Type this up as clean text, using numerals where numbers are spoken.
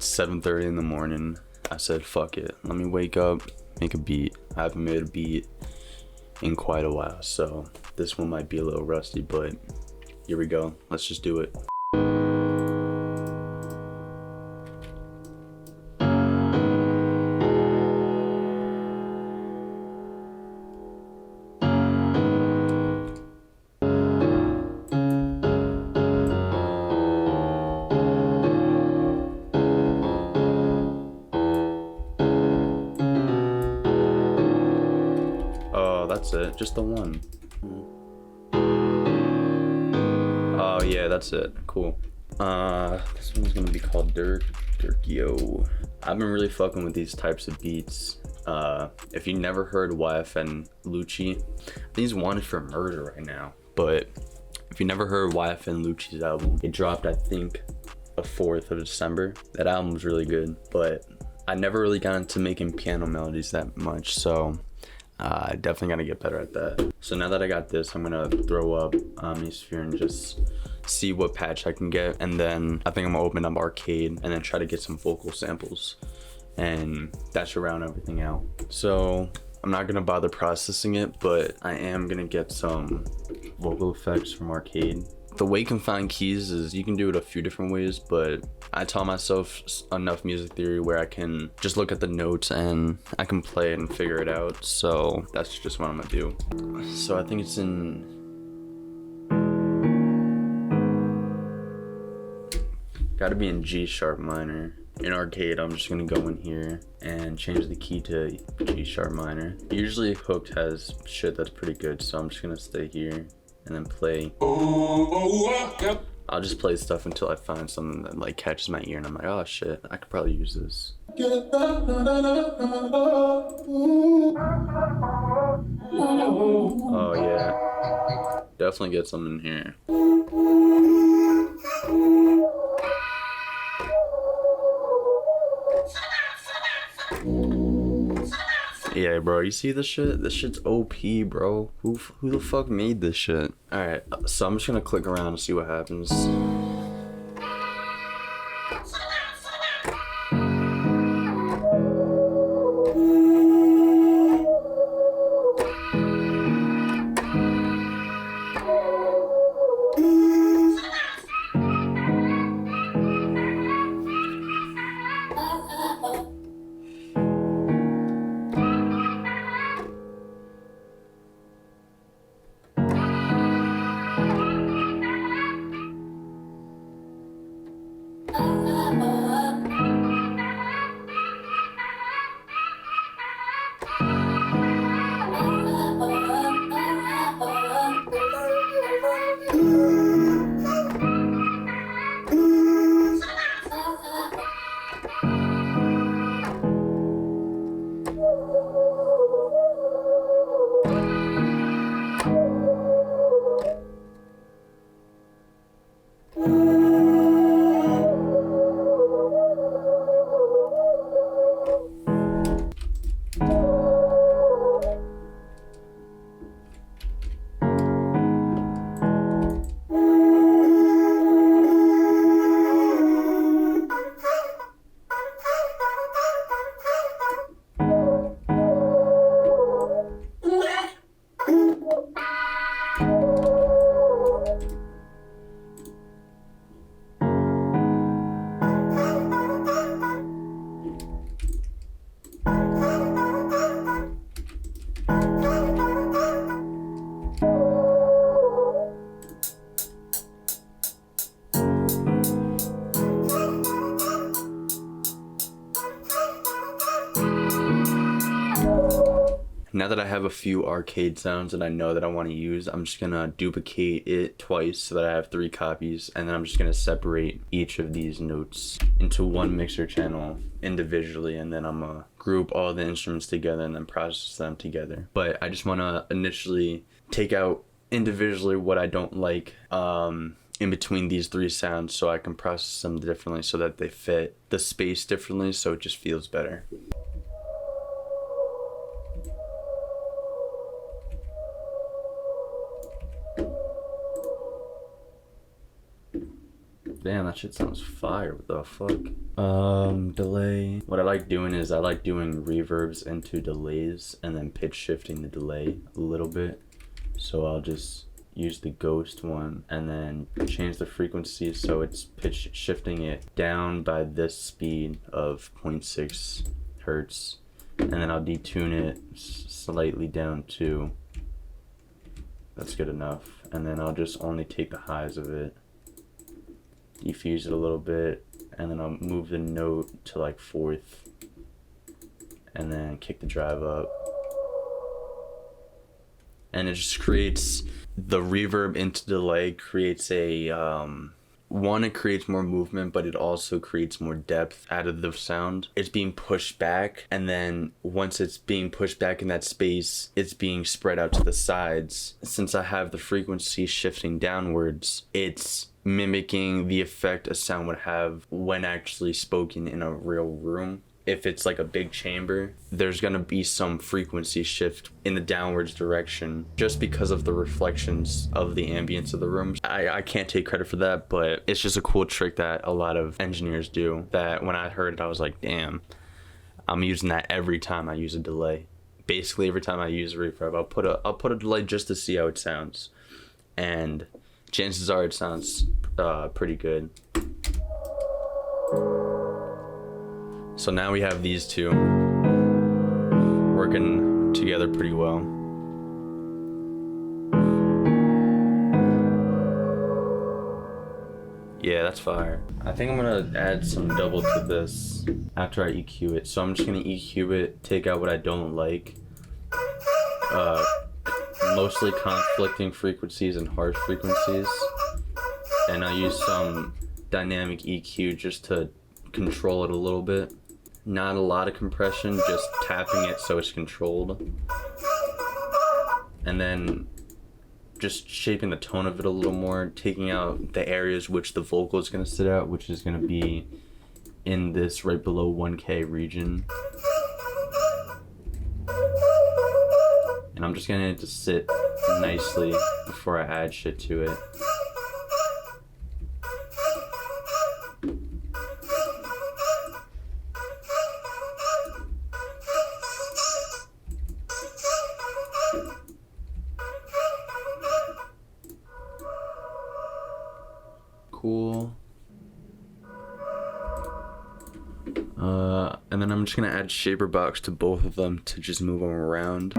It's 7:30 in the morning. I said, fuck it. Let me wake up, make a beat. I haven't made a beat in quite a while, so this one might be a little rusty, but here we go. Let's just do it. Oh, that's it. Just the one. Oh yeah, that's it. Cool. This one's gonna be called Dirkio. I've been really fucking with these types of beats. If you never heard YFN Lucci, I think he's wanted for murder right now. But if you never heard YFN Lucci's album, it dropped I think the 4th of December. That album was really good, but I never really got into making piano melodies that much, so I definitely gotta get better at that. So now that I got this, I'm gonna throw up Omnisphere and just see what patch I can get, and then I think I'm gonna open up Arcade and then try to get some vocal samples, and that should round everything out. So I'm not gonna bother processing it, but I am gonna get some vocal effects from Arcade. The way you can find keys is you can do it a few different ways, but I taught myself enough music theory where I can just look at the notes and I can play it and figure it out. So that's just what I'm gonna do. So I think it's in, gotta be in G sharp minor. In Arcade, I'm just gonna go in here and change the key to G sharp minor. Usually Hooked has shit that's pretty good, so I'm just gonna stay here and then play. I'll just play stuff until I find something that like catches my ear and I'm like, oh shit, I could probably use this. Oh yeah, definitely get something here. Yeah, bro, you see this shit? This shit's OP, bro. Who the fuck made this shit? Alright, so I'm just gonna click around and see what happens. Now that I have a few Arcade sounds that I know that I want to use, I'm just gonna duplicate it twice so that I have 3 copies, and then I'm just gonna separate each of these notes into one mixer channel individually, and then I'm gonna group all the instruments together and then process them together. But I just wanna initially take out individually what I don't like in between these 3 sounds, so I can process them differently so that they fit the space differently, so it just feels better. Damn, that shit sounds fire. What the fuck? Delay. What I like doing is I like doing reverbs into delays and then pitch shifting the delay a little bit. So I'll just use the ghost one and then change the frequency so it's pitch shifting it down by this speed of 0.6 hertz, and then I'll detune it slightly down to, that's good enough, and then I'll just only take the highs of it, defuse it a little bit, and then I'll move the note to like fourth and then kick the drive up, and it just creates the reverb into delay creates a it creates more movement, but it also creates more depth out of the sound. It's being pushed back, and then once it's being pushed back in that space, it's being spread out to the sides. Since I have the frequency shifting downwards, it's mimicking the effect a sound would have when actually spoken in a real room. If it's like a big chamber, there's gonna be some frequency shift in the downwards direction just because of the reflections of the ambience of the room. I can't take credit for that, but it's just a cool trick that a lot of engineers do that when I heard it, I was like, damn, I'm using that every time I use a delay. Basically every time I use a reverb, I'll put a delay just to see how it sounds. And chances are it sounds pretty good. So now we have these two working together pretty well. Yeah, that's fire. I think I'm gonna add some double to this after I EQ it. So I'm just gonna EQ it, take out what I don't like. Mostly conflicting frequencies and harsh frequencies. And I'll use some dynamic EQ just to control it a little bit. Not a lot of compression, just tapping it so it's controlled. And then just shaping the tone of it a little more, taking out the areas which the vocal is going to sit out, which is going to be in this right below 1K region. And I'm just going to need it to sit nicely before I add shit to it. Cool. And then I'm just gonna add shaper box to both of them to just move them around.